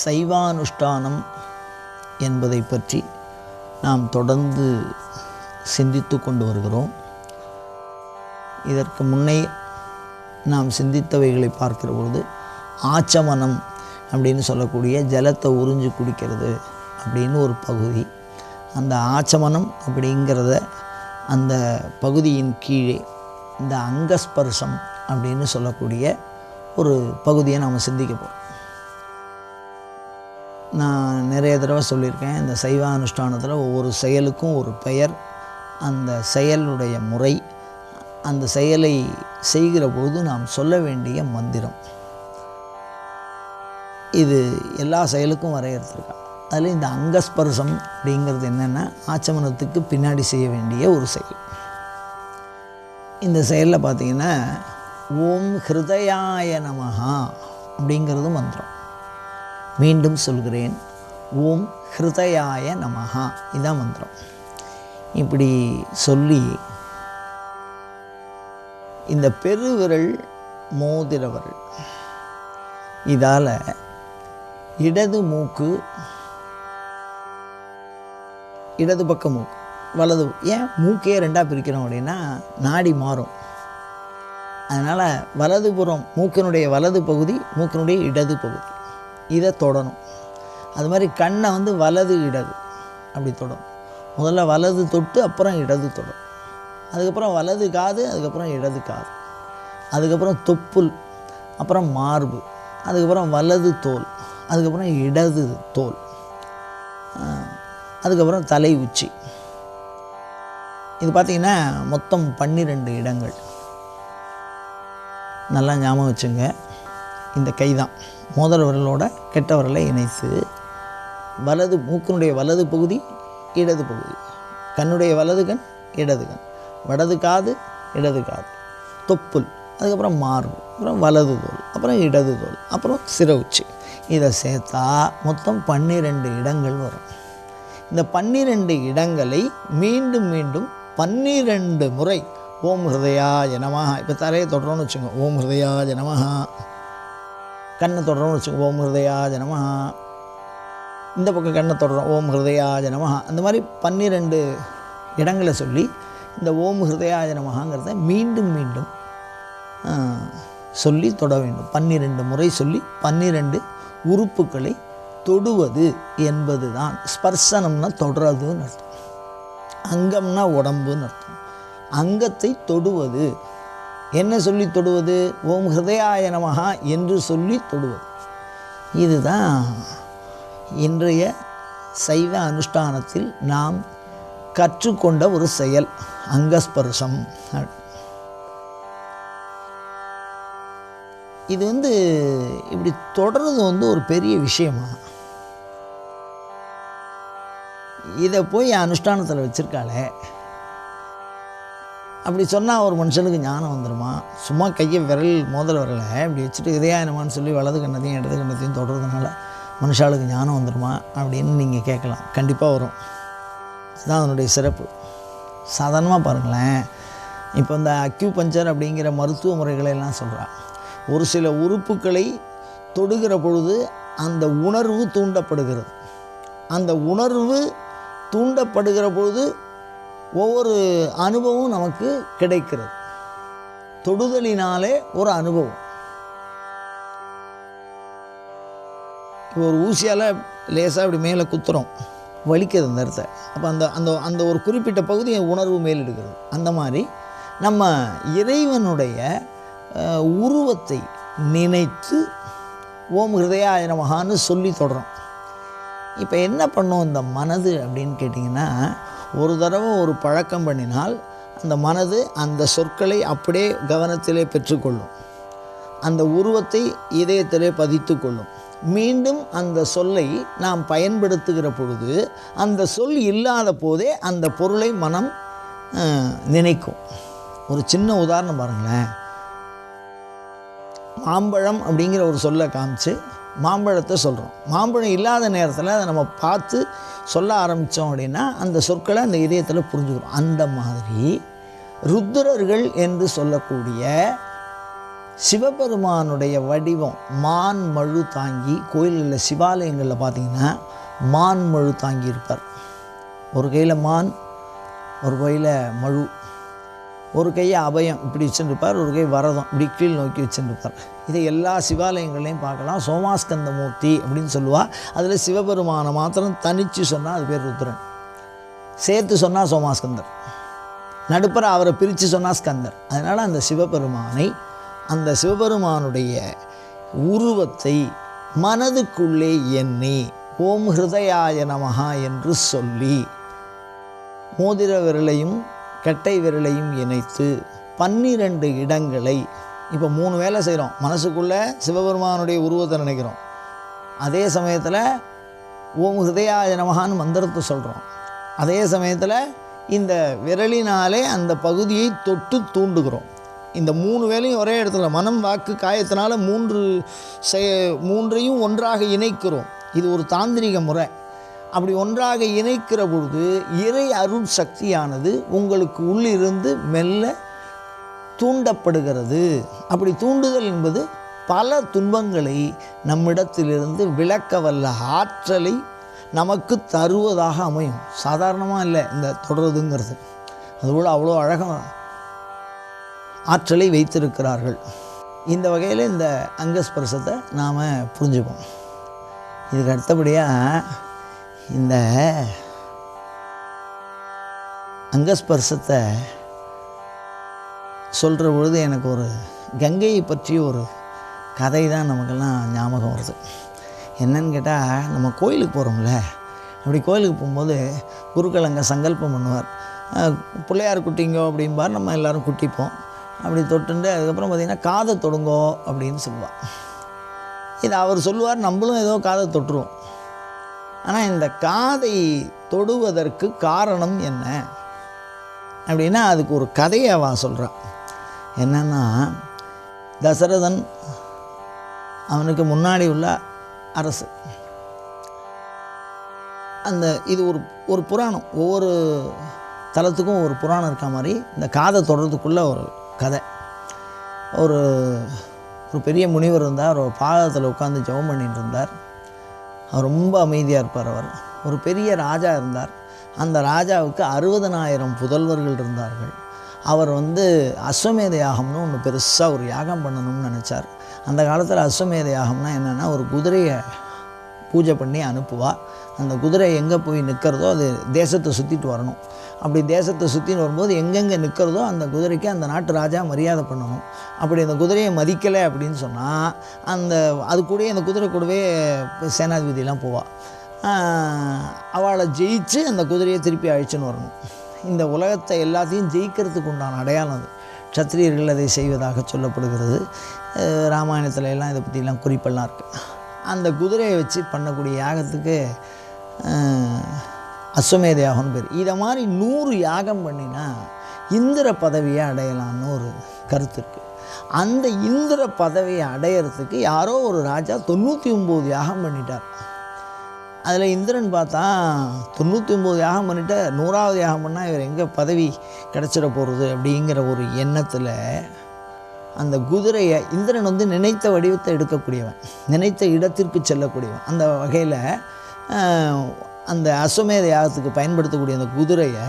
சைவானுஷ்டானம் என்பதை பற்றி நாம் தொடர்ந்து சிந்தித்து கொண்டு வருகிறோம். இதற்கு முன்னே நாம் சிந்தித்தவைகளை பார்க்கிற பொழுது ஆச்சமனம் அப்படின்னு சொல்லக்கூடிய ஜலத்தை உறிஞ்சு குடிக்கிறது அப்படின்னு ஒரு பகுதி, அந்த ஆச்சமனம் அப்படிங்கிறத அந்த பகுதியின் கீழே இந்த அங்கஸ்பர்சம் அப்படின்னு சொல்லக்கூடிய ஒரு பகுதியை நாம் சிந்திக்க போகிறோம். நான் நிறைய தடவை சொல்லியிருக்கேன், இந்த சைவானுஷ்டானத்தில் ஒவ்வொரு செயலுக்கும் ஒரு பெயர், அந்த செயலுடைய முறை, அந்த செயலை செய்கிற பொழுது நாம் சொல்ல வேண்டிய மந்திரம், இது எல்லா செயலுக்கும் வரையறுத்துருக்கா. அதில் இந்த அங்கஸ்பர்சம் அப்படிங்கிறது என்னென்னா ஆச்சமனத்துக்கு பின்னாடி செய்ய வேண்டிய ஒரு செயல். இந்த செயலில் பார்த்திங்கன்னா ஓம் ஹிருதயாய நமஹா அப்படிங்கிறது மந்திரம். மீண்டும் சொல்கிறேன், ஓம் ஹிருதயாய நமஹா, இதான் மந்திரம். இப்படி சொல்லி இந்த பெருவிரல் மோதிரவரல் இதால் இடது மூக்கு, இடது பக்க மூக்கு, வலது, ஏன் மூக்கே ரெண்டாக பிரிக்கிறோம் அப்படின்னா நாடி மாறும். அதனால் வலதுபுறம் மூக்கினுடைய வலது பகுதி, மூக்கினுடைய இடது பகுதி, இதை தொடணும். அது மாதிரி கண்ணை வலது இடது அப்படி தொடணும். முதல்ல வலது தொட்டு அப்புறம் இடது தொடணும். அதுக்கப்புறம் வலது காது, அதுக்கப்புறம் இடது காது, அதுக்கப்புறம் தொப்புள், அப்புறம் மார்பு, அதுக்கப்புறம் வலது தோல், அதுக்கப்புறம் இடது தோல், அதுக்கப்புறம் தலை உச்சி. இது பார்த்திங்கன்னா மொத்தம் 12 இடங்கள். நல்லா ஞாபகம் வச்சுங்க. இந்த கை தான் மோதிர விரலோட கெட்ட விரலை இணைத்து வலது மூக்கினுடைய வலது பகுதி, இடது பகுதி, கண்ணுடைய வலது கண், இடது கண், வடது காது, இடது காது, தொப்புள், அதுக்கப்புறம் மார்பு, அப்புறம் வலது தோல், அப்புறம் இடது தோல், அப்புறம் சிர உச்சி. இதை சேர்த்தா மொத்தம் 12 இடங்கள் வரும். இந்த 12 இடங்களை மீண்டும் மீண்டும் 12 முறை ஓம் ஹிருதயாய நமஹா. இப்போ தலையை தொடரோன்னு வச்சுக்கோங்க, ஓம் ஹிருதயாய நமஹா. கண்ணை தொடரோன்னு வச்சுக்கோங்க, ஓம் ஹிருதயாய நமஹா. இந்த பக்கம் கண்ணை தொடரும், ஓம் ஹிருதயாய நமஹா. அந்த மாதிரி 12 இடங்களை சொல்லி இந்த ஓம் ஹிருதயாய நமஹாங்கிறத மீண்டும் மீண்டும் சொல்லி தொட வேண்டும். 12 முறை சொல்லி 12 உறுப்புகளை தொடுவது என்பது தான் ஸ்பர்சனம்னா தொடுறதுன்னு அர்த்தம். அங்கம்னா உடம்புன்னு அர்த்தம். அங்கத்தை தொடுவது, என்ன சொல்லி தொடுவது? ஓம் ஹிருதயாய நமஹா என்று சொல்லி தொடுவது. இதுதான் இன்றைய சைவ அனுஷ்டானத்தில் நாம் கற்றுக்கொண்ட ஒரு செயல், அங்கஸ்பர்சம். இது இப்படி தொடர்றது ஒரு பெரிய விஷயமா? இதை போய் அனுஷ்டானத்தில் வச்சுருக்காளே, அப்படி சொன்னால் ஒரு மனுஷனுக்கு ஞானம் வந்துடுமா? சும்மா கையை மோதிர விரலை இப்படி வச்சுட்டு இதயாயனமான்னு சொல்லி வலது கண்ணத்தையும் இடது கண்ணத்தையும் தொடர்றதுனால மனுஷாளுக்கு ஞானம் வந்துடுமா அப்படின்னு நீங்கள் கேட்கலாம். கண்டிப்பாக வரும். அதுதான் அதனுடைய சிறப்பு. சாதாரணமாக பாருங்களேன், இப்போ இந்த அக்யூபஞ்சர் அப்படிங்கிற மருத்துவ முறைகளெல்லாம் சொல்கிறா. ஒரு சில உறுப்புகளை தொடுகிற பொழுது அந்த உணர்வு தூண்டப்படுகிறது. அந்த உணர்வு தூண்டப்படுகிற பொழுது ஒவ்வொரு அனுபவம் நமக்கு கிடைக்கிறது. தொடுதலினாலே ஒரு அனுபவம். இப்போ ஒரு ஊசியால் லேசாக அப்படி மேலே குத்துறோம், வலிக்கிறது அந்த இடத்த. அப்போ அந்த அந்த அந்த ஒரு குறிப்பிட்ட பகுதியை உணர்வு மேலெடுக்கிறது. அந்த மாதிரி நம்ம இறைவனுடைய உருவத்தை நினைத்து ஓம் ஹிருதயாய நமஹான்னு சொல்லி தொடரும். இப்போ என்ன பண்ணும் இந்த மனது அப்படின்னு கேட்டிங்கன்னா, ஒரு தடவை ஒரு பழக்கம் பண்ணினால் அந்த மனது அந்த சொற்களை அப்படியே கவனத்திலே பெற்றுக்கொள்ளும். அந்த உருவத்தை இதயத்திலே பதித்து கொள்ளும். மீண்டும் அந்த சொல்லை நாம் பயன்படுத்துகிற பொழுது அந்த சொல் இல்லாத போதே அந்த பொருளை மனம் நினைக்கும். ஒரு சின்ன உதாரணம் பாருங்களேன். மாம்பழம் அப்படிங்கிற ஒரு சொல்லை காமிச்சு மாம்பழத்தை சொல்கிறோம். மாம்பழம் இல்லாத நேரத்தில் அதை நம்ம பார்த்து சொல்ல ஆரம்பித்தோம் அப்படின்னா அந்த சொற்களை அந்த இதயத்தில் புரிஞ்சுக்கிறோம். அந்த மாதிரி ருத்ரர்கள் என்று சொல்லக்கூடிய சிவபெருமானுடைய வடிவம் மான் மழு தாங்கி, கோயில்களில் சிவாலயங்களில் பார்த்திங்கன்னா மான் மழு தாங்கி இருப்பார். ஒரு கையில் மான், ஒரு கையில் மழு, ஒரு கையை அபயம் இப்படி வச்சுருப்பார், ஒரு கை வரதம் இப்படி கீழ் நோக்கி வச்சுருப்பார். இதை எல்லா சிவாலயங்கள்லையும் பார்க்கலாம். சோமாஸ்கந்த மூர்த்தி அப்படின்னு சொல்லுவாள். அதில் சிவபெருமானை மாத்திரம் தனித்து சொன்னால் அது பேர் ருத்ரன், சேர்த்து சொன்னால் சோமாஸ்கந்தர், நடுப்புற அவரை பிரித்து சொன்னால் ஸ்கந்தர். அதனால் அந்த சிவபெருமானை, அந்த சிவபெருமானுடைய உருவத்தை மனதுக்குள்ளே எண்ணி ஓம் ஹிருதயாய நமஹா என்று சொல்லி மோதிர விரலையும் கட்டை விரலையும் இணைத்து 12 இடங்களை, இப்போ 3 வேலை செய்கிறோம். மனசுக்குள்ளே சிவபெருமானுடைய உருவத்தை நினைக்கிறோம், அதே சமயத்தில் ஓம் ஹிருதயாய நமஹான்னு மந்திரத்தை சொல்கிறோம், அதே சமயத்தில் இந்த விரலினாலே அந்த பகுதியை தொட்டு தூண்டுகிறோம். இந்த 3 வேலையும் ஒரே இடத்துல மனம் வாக்கு காயத்தினால மூன்றையும் ஒன்றாக இணைக்கிறோம். இது ஒரு தாந்திரிக முறை. அப்படி ஒன்றாக இணைக்கிற பொழுது இறை அருள் சக்தியானது உங்களுக்கு உள்ளிருந்து மெல்ல தூண்டப்படுகிறது. அப்படி தூண்டுதல் என்பது பல துன்பங்களை நம்மிடத்திலிருந்து விலக்க வல்ல ஆற்றலை நமக்கு தருவதாக அமையும். சாதாரணமாக இல்லை இந்த தொடருதுங்கிறது. அதுபோல் அவ்வளோ அழகாக ஆற்றலை வைத்திருக்கிறார்கள். இந்த வகையில் இந்த அங்கஸ்பர்சத்தை நாம் புரிஞ்சுப்போம். இதுக்கு அடுத்தபடியாக இந்த அங்கஸ்பர்சத்தை சொல்கிற பொழுது எனக்கு ஒரு கங்கையை பற்றி ஒரு கதை தான் நமக்கெல்லாம் ஞாபகம் வருது. என்னன்னு கேட்டால், நம்ம கோயிலுக்கு போகிறோம்ல, அப்படி கோயிலுக்கு போகும்போது குருக்கள் அங்கே சங்கல்பம் பண்ணுவார். பிள்ளையார் குட்டிங்கோ அப்படிம்பார், நம்ம எல்லோரும் குட்டிப்போம். அப்படி தொட்டுண்டு அதுக்கப்புறம் பார்த்திங்கன்னா காதை தொடுங்கோ அப்படின்னு சொல்லுவாள். இது அவர் சொல்லுவார், நம்மளும் ஏதோ காதை தொட்டுருவோம். ஆனால் இந்த காதை தொடுவதற்கு காரணம் என்ன அப்படின்னா, அதுக்கு ஒரு கதையை அவன் சொல்கிறான். என்னென்னா, தசரதன் அவனுக்கு முன்னாடி உள்ள அரசு. அந்த இது ஒரு புராணம், ஒவ்வொரு தலத்துக்கும் ஒரு புராணம் இருக்க மாதிரி இந்த காதை தொடர்றதுக்குள்ளே ஒரு கதை. ஒரு பெரிய முனிவர் இருந்தார். ஒரு பாதத்தில் உட்காந்து ஜெபம் பண்ணிட்டு இருந்தார். அவர் ரொம்ப அமைதியாக இருப்பார். அவர் ஒரு பெரிய ராஜா இருந்தார். அந்த ராஜாவுக்கு 60,000 புதல்வர்கள் இருந்தார்கள். அவர் அஸ்வமேத யாகம்னு ஒன்று பெருசாக ஒரு யாகம் பண்ணணும்னு நினச்சார். அந்த காலத்தில் அஸ்வமேத யாகம்னா என்னென்னா, ஒரு குதிரையை பூஜை பண்ணி அனுப்புவா. அந்த குதிரை எங்கே போய் நிற்கிறதோ அது தேசத்தை சுற்றிட்டு வரணும். அப்படி தேசத்தை சுற்றின்னு வரும்போது எங்கெங்கே நிற்கிறதோ அந்த குதிரைக்கு அந்த நாட்டு ராஜா மரியாதை பண்ணணும். அப்படி அந்த குதிரையை மதிக்கலை அப்படின்னு சொன்னால் அது கூடவே அந்த குதிரை கூடவே சேனாதிபதியெலாம் போவாள். அவளை ஜெயிச்சு அந்த குதிரையை திருப்பி அழிச்சுன்னு வரணும். இந்த உலகத்தை எல்லாத்தையும் ஜெயிக்கிறதுக்கு உண்டான அடையாளம் அது. சத்திரியர்கள் அதை செய்வதாக சொல்லப்படுகிறது. ராமாயணத்தில் எல்லாம் இதை பற்றிலாம் குறிப்பெல்லாம் இருக்குது. அந்த குதிரையை வச்சு பண்ணக்கூடிய யாகத்துக்கு அஸ்வமேத யாகம்னு பேர். இதை மாதிரி 100 யாகம் பண்ணினா இந்திர பதவியை அடையலான்னு ஒரு கருத்து இருக்குது. அந்த இந்திர பதவியை அடையிறதுக்கு யாரோ ஒரு ராஜா 99 யாகம் பண்ணிட்டார். அதில் இந்திரன் பார்த்தா 99 யாகம் பண்ணிவிட்டு 100வது யாகம் பண்ணால் இவர் எங்கே பதவி கிடச்சிட போகிறது அப்படிங்கிற ஒரு எண்ணத்தில் அந்த குதிரையை இந்திரன் நினைத்த வடிவத்தை எடுக்கக்கூடியவன், நினைத்த இடத்திற்கு செல்லக்கூடியவன். அந்த வகையில் அந்த அஸ்வமேத யாகத்துக்கு பயன்படுத்தக்கூடிய அந்த குதிரையை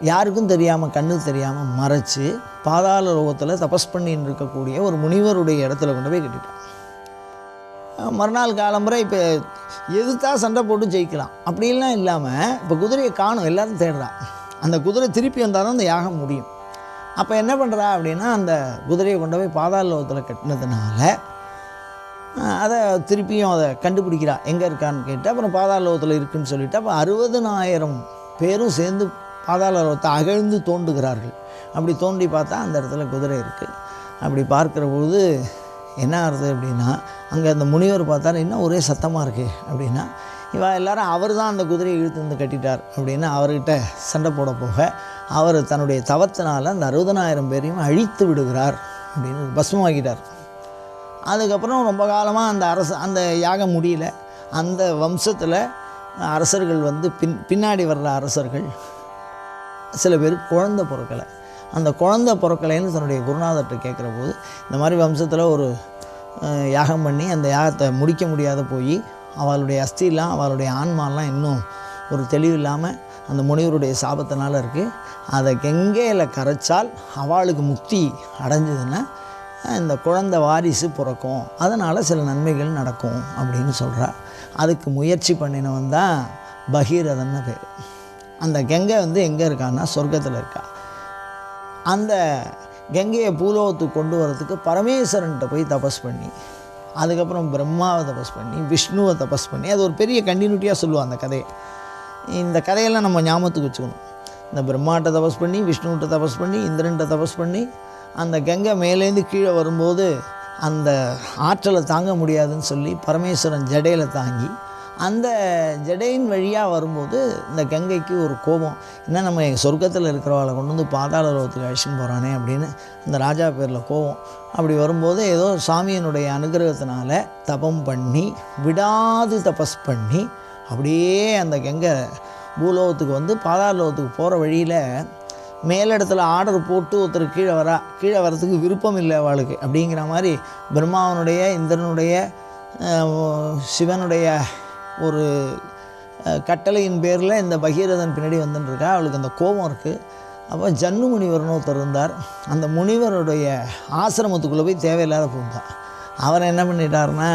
யாருக்கும் தெரியாமல், கண்ணுக்கு தெரியாமல் மறைச்சி பாதாள லோகத்தில் தபஸ் பண்ணின்னு இருக்கக்கூடிய ஒரு முனிவருடைய இடத்துல கொண்டு போய் கட்டிட்டான். மறுநாள் காலம்புரை இப்போ எதுத்தா சண்டை போட்டு ஜெயிக்கலாம் அப்படின்லாம் இல்லாமல் இப்போ குதிரையை காணும், எல்லோரும் தேடுறான். அந்த குதிரை திருப்பி வந்தால் தான் அந்த யாகம் முடியும். அப்போ என்ன பண்ணுறா அப்படின்னா, அந்த குதிரையை கொண்டு போய் பாதாள லோகத்தில் கட்டினதுனால அதை திருப்பியும் அதை கண்டுபிடிக்கிறா, எங்கே இருக்கான்னு கேட்டு. அப்புறம் பாதாள லோகத்தில் இருக்குதுன்னு சொல்லிவிட்டு அப்போ 60,000 பேரும் சேர்ந்து பாதாள லோகத்தை அகழ்ந்து தோண்டுகிறார்கள். அப்படி தோண்டி பார்த்தா அந்த இடத்துல குதிரை இருக்குது. அப்படி பார்க்குற பொழுது என்ன ஆகுது அப்படின்னா, அங்கே அந்த முனிவர் பார்த்தாரு, இன்னும் ஒரே சத்தமாக இருக்குது அப்படின்னா, இவன் எல்லாரும் அவர் தான் அந்த குதிரையை இழுத்து வந்து கட்டிட்டார் அப்படின்னு அவர்கிட்ட சண்டை போட போக, அவர் தன்னுடைய தவத்தினால் அந்த 60,000 பேரையும் அழித்து விடுகிறார் அப்படின்னு பஸ்மமாக்கிட்டார். அதுக்கப்புறம் ரொம்ப காலமாக அந்த யாகம் முடியல. அந்த வம்சத்தில் அரசர்கள் பின்னாடி வர்ற அரசர்கள் சில பேர் குழந்தை பிறக்கலை. அந்த குழந்தை பிறக்கலைன்னு தன்னுடைய குருநாதர்கிட்ட கேட்குற போது இந்த மாதிரி வம்சத்தில் ஒரு யாகம் பண்ணி அந்த யாகத்தை முடிக்க முடியாத போய் அவளுடைய அஸ்திலாம் அவளுடைய ஆன்மாலாம் இன்னும் ஒரு தெளிவு இல்லாமல் அந்த முனிவருடைய சாபத்தினால இருக்குது. அதை கங்கையில் கரைச்சால் அவளுக்கு முக்தி அடைஞ்சதுன்னா இந்த குழந்தை வாரிசு பிறக்கும், அதனால் சில நன்மைகள் நடக்கும் அப்படின்னு சொல்கிறா. அதுக்கு முயற்சி பண்ணினவன் தான் பகீரதன்னு பேர். அந்த கங்கை எங்கே இருக்கான்னா சொர்க்கத்தில் இருக்கா. அந்த கங்கையை பூலோகத்துக்கு கொண்டு வரதுக்கு பரமேஸ்வரன்கிட்ட போய் தபஸ் பண்ணி, அதுக்கப்புறம் பிரம்மாவை தபஸ் பண்ணி, விஷ்ணுவை தபஸ் பண்ணி, அது ஒரு பெரிய கண்டினியூட்டியாக சொல்லுவாள் அந்த கதையை. இந்த கதையெல்லாம் நம்ம ஞாபகத்துக்கு வச்சுக்கணும். இந்த பிரம்மாட்ட தபஸ் பண்ணி, விஷ்ணுகிட்ட தபஸ் பண்ணி, இந்திரன்ட்ட தபஸ் பண்ணி, அந்த கங்கை மேலேருந்து கீழே வரும்போது அந்த ஆற்றலை தாங்க முடியாதுன்னு சொல்லி பரமேஸ்வரன் ஜடையில் தாங்கி அந்த ஜடையின் வழியாக வரும்போது இந்த கங்கைக்கு ஒரு கோபம், என்ன நம்ம சொர்க்கத்தில் இருக்கிறவளை கொண்டு வந்து பாதாள லோகத்துக்கு அழிச்சுன்னு போகிறானே அப்படின்னு அந்த ராஜா பேரில் கோபம். அப்படி வரும்போது ஏதோ சாமியினுடைய அனுகிரகத்தினால தபம் பண்ணி விடாது தபஸ் பண்ணி அப்படியே அந்த கங்கை பூலோகத்துக்கு பாதாள லோகத்துக்கு போகிற வழியில் மேலிடத்துல ஆர்டர் போட்டு ஒருத்தர் கீழே வரத்துக்கு விருப்பம் இல்லை அவளுக்கு அப்படிங்கிற மாதிரி பிரம்மாவனுடைய, இந்திரனுடைய, சிவனுடைய ஒரு கட்டளையின் பேரில் இந்த பகீரதன் பின்னாடி வந்துட்டுருக்கா. அவளுக்கு அந்த கோபம் இருக்குது. அப்போ ஜன்னு முனிவர்னு ஒருத்தர் இருந்தார். அந்த முனிவருடைய ஆசிரமத்துக்குள்ளே போய் தேவையில்லாத பூந்தார். அவர் என்ன பண்ணிட்டார்னா,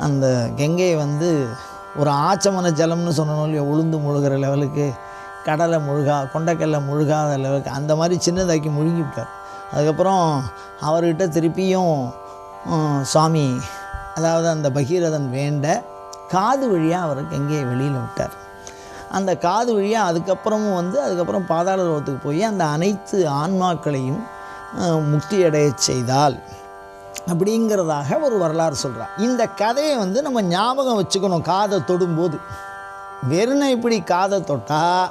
அந்த கங்கையை ஒரு ஆச்சமன ஜலம்னு சொன்னோம் இல்லையா, உளுந்து முழுகிற லெவலுக்கு, கடலை கொண்டைக்கல்லை முழுகாத லெவலுக்கு அந்த மாதிரி சின்னதாக்கி முழுங்கி விட்டார். அதுக்கப்புறம் அவர்கிட்ட திருப்பியும் சுவாமி, அதாவது அந்த பகீரதன் வேண்ட காது வழியாக அவர் கங்கையை வெளியில் விட்டார். அந்த காது வழியாக அதுக்கப்புறம் பாதாள லோகத்துக்கு போய் அந்த அனைத்து ஆன்மாக்களையும் முக்தி அடைய செய்தால் அப்படிங்கிறதாக ஒரு வரலாறு சொல்கிறார். இந்த கதையை நம்ம ஞாபகம் வச்சுக்கணும். காதை தொடும்போது வெறுனை இப்படி காதை தொட்டால்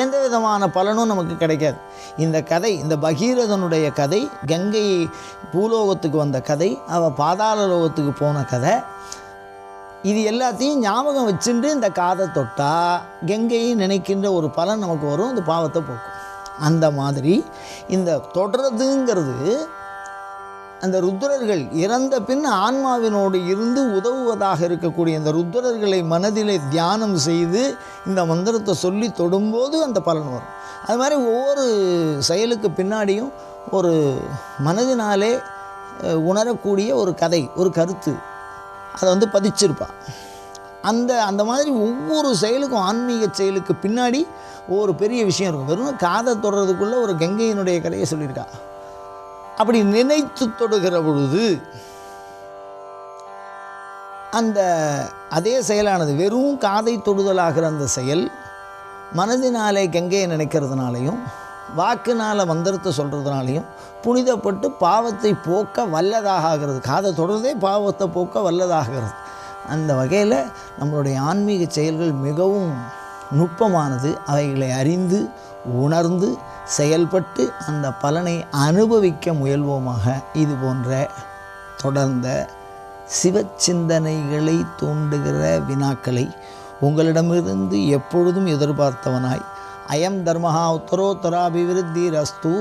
எந்த விதமான பலனும் நமக்கு கிடைக்காது. இந்த கதை, இந்த பகீரதனுடைய கதை, கங்கை பூலோகத்துக்கு வந்த கதை, அவள் பாதாள லோகத்துக்கு போன கதை, இது எல்லாத்தையும் ஞாபகம் வச்சுட்டு இந்த காதை தொட்டால் கங்கையை நினைக்கின்ற ஒரு பலன் நமக்கு வரும், அந்த பாவத்தை போக்கும். அந்த மாதிரி இந்த தொடர்றதுங்கிறது அந்த ருத்ரர்கள் இறந்த பின் ஆன்மாவினோடு இருந்து உதவுவதாக இருக்கக்கூடிய இந்த ருத்ரர்களை மனதிலே தியானம் செய்து இந்த மந்திரத்தை சொல்லி தொடும்போது அந்த பலன் வரும். அது மாதிரி ஒவ்வொரு செயலுக்கு பின்னாடியும் ஒரு மனதினாலே உணரக்கூடிய ஒரு கதை, ஒரு கருத்து அதை பதிச்சிருப்பாள். அந்த மாதிரி ஒவ்வொரு செயலுக்கும், ஆன்மீக செயலுக்கு பின்னாடி ஒவ்வொரு பெரிய விஷயம் இருக்கும். வெறும் காதை தொடுறதுக்குள்ளே ஒரு கங்கையினுடைய கதையை சொல்லியிருக்கா. அப்படி நினைத்து தொடுகிற பொழுது அதே செயலானது வெறும் காதை தொடுதலாகிற அந்த செயல் மனதினாலே கங்கையை நினைக்கிறதுனாலையும் வாக்குனால் மந்திரத்தை சொல்கிறதுனாலையும் புனிதப்பட்டு பாவத்தை போக்க வல்லதாக ஆகிறது. காதை தொடர்றதே பாவத்தை போக்க வல்லதாகிறது. அந்த வகையில் நம்மளுடைய ஆன்மீக செயல்கள் மிகவும் நுட்பமானது. அவைகளை அறிந்து உணர்ந்து செயல்பட்டு அந்த பலனை அனுபவிக்க முயல்வோமாக. இது போன்ற தொடர்ந்த சிவச்சிந்தனைகளை தூண்டுகிற வினாக்களை உங்களிடமிருந்து எப்பொழுதும் எதிர்பார்த்தவனாய், அயம் தர்மஹா உத்தரோத்தராபிவிருத்தி ரஸ்து.